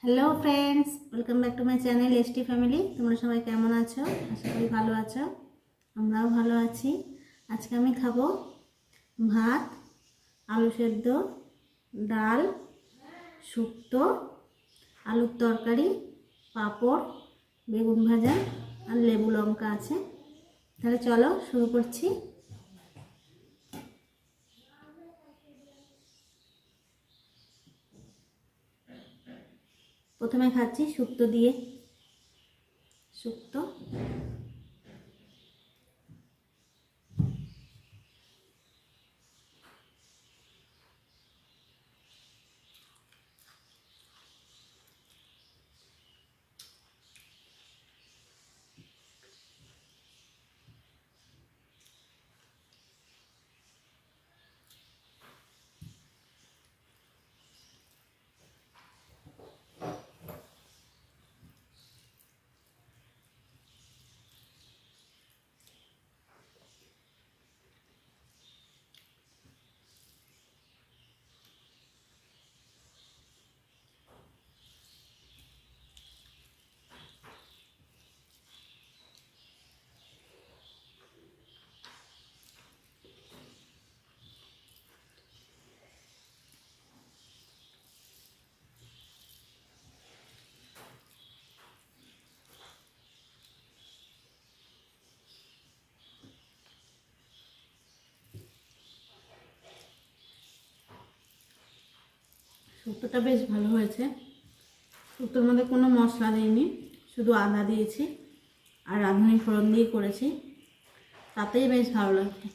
Hello friends, welcome back to my channel ST family. তোমরা সবাই কেমন আছো? আশা করি ভালো আছো। আমরাও ভালো আছি। আজকে আমি খাবো ভাত, আলু সেদ্ধ, ডাল, শুক্তো, আলুর তরকারি, পাঁপড়, বেগুন ভাজা আর লেবু লঙ্কা আছে। তাহলে চলো শুরু করছি। প্রথমে খাচ্ছি শুক্তো দিয়ে। শুক্তো শুক্তোটা বেশ ভালো হয়েছে। শুক্তোর মধ্যে কোনো মশলা দিইনি, শুধু আদা দিয়েছি আর রাঁধুনি ফোড়ন দিয়ে করেছি, তাতেই বেশ ভালো লাগছে।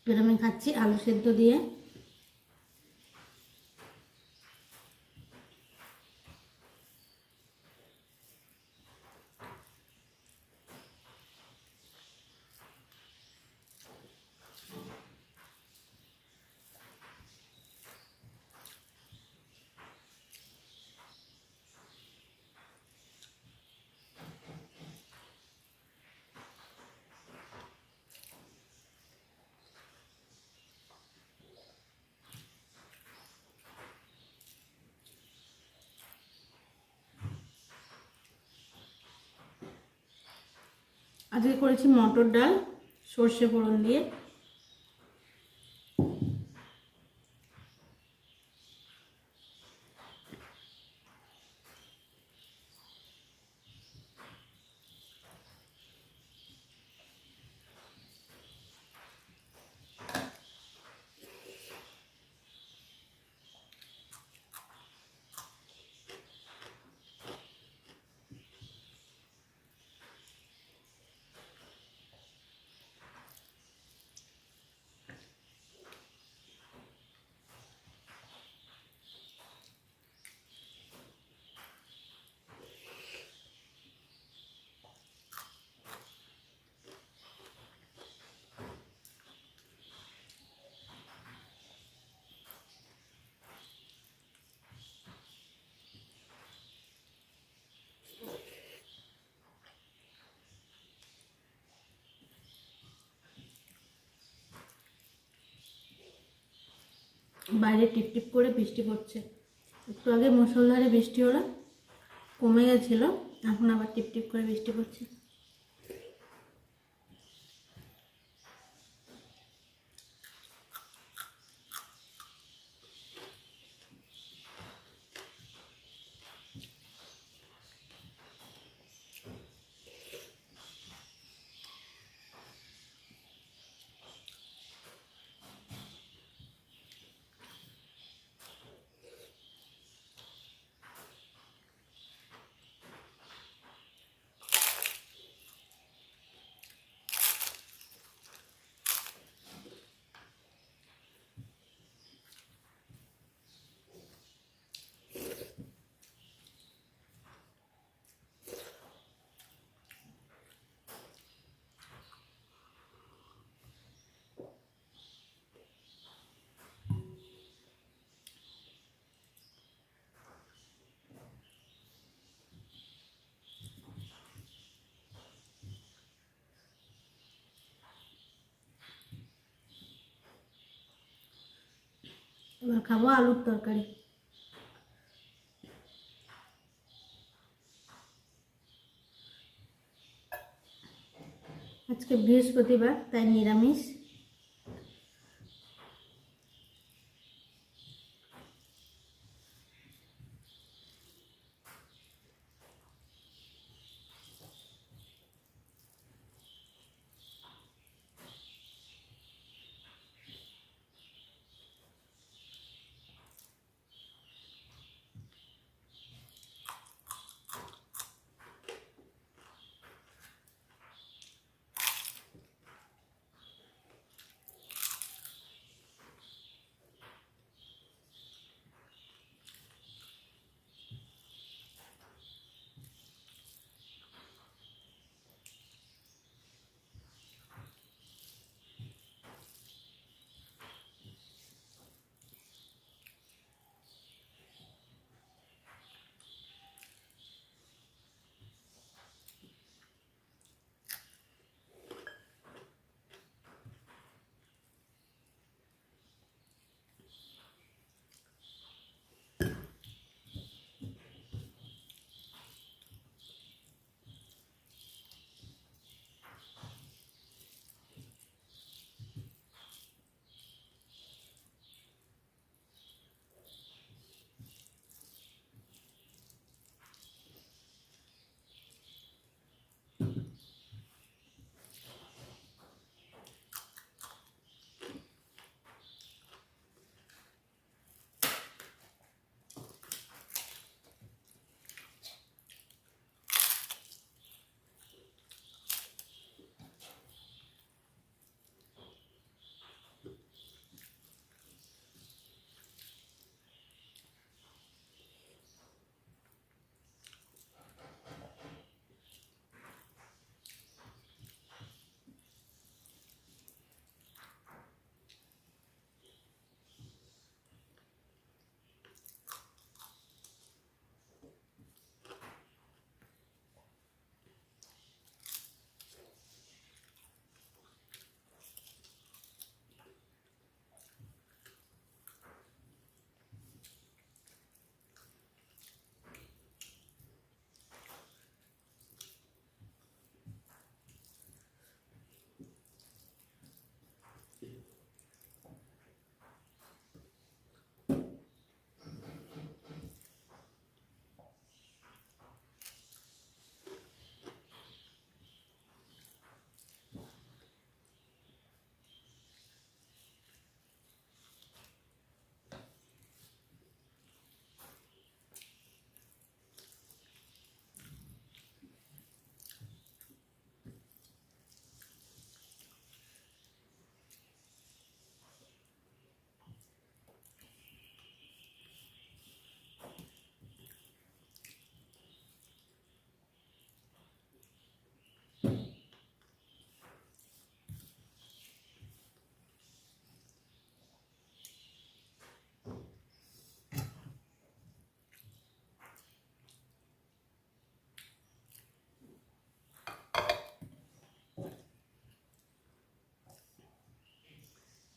এবার আমি খাচ্ছি আলু সেদ্ধ দিয়ে। আজকে করেছি মটর ডাল সর্ষে ফোড়ন দিয়ে। বাইরে টিপটিপ করে বৃষ্টি পড়ছে। একটু আগে মুষলধারে বৃষ্টি হলো, কমে গেছিলো, এখন আবার টিপটিপ করে বৃষ্টি পড়ছে। এবার খাবো আলুর তরকারি। আজকে বৃহস্পতিবার, তাই নিরামিষ।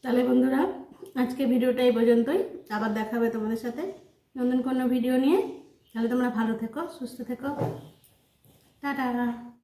তাহলে বন্ধুরা, আজকে ভিডিওটা এই পর্যন্তই, আবার দেখা হবে তোমাদের সাথে নতুন কোনো ভিডিও নিয়ে। তাহলে তোমরা ভালো থেকো, সুস্থ থেকো, টাটা।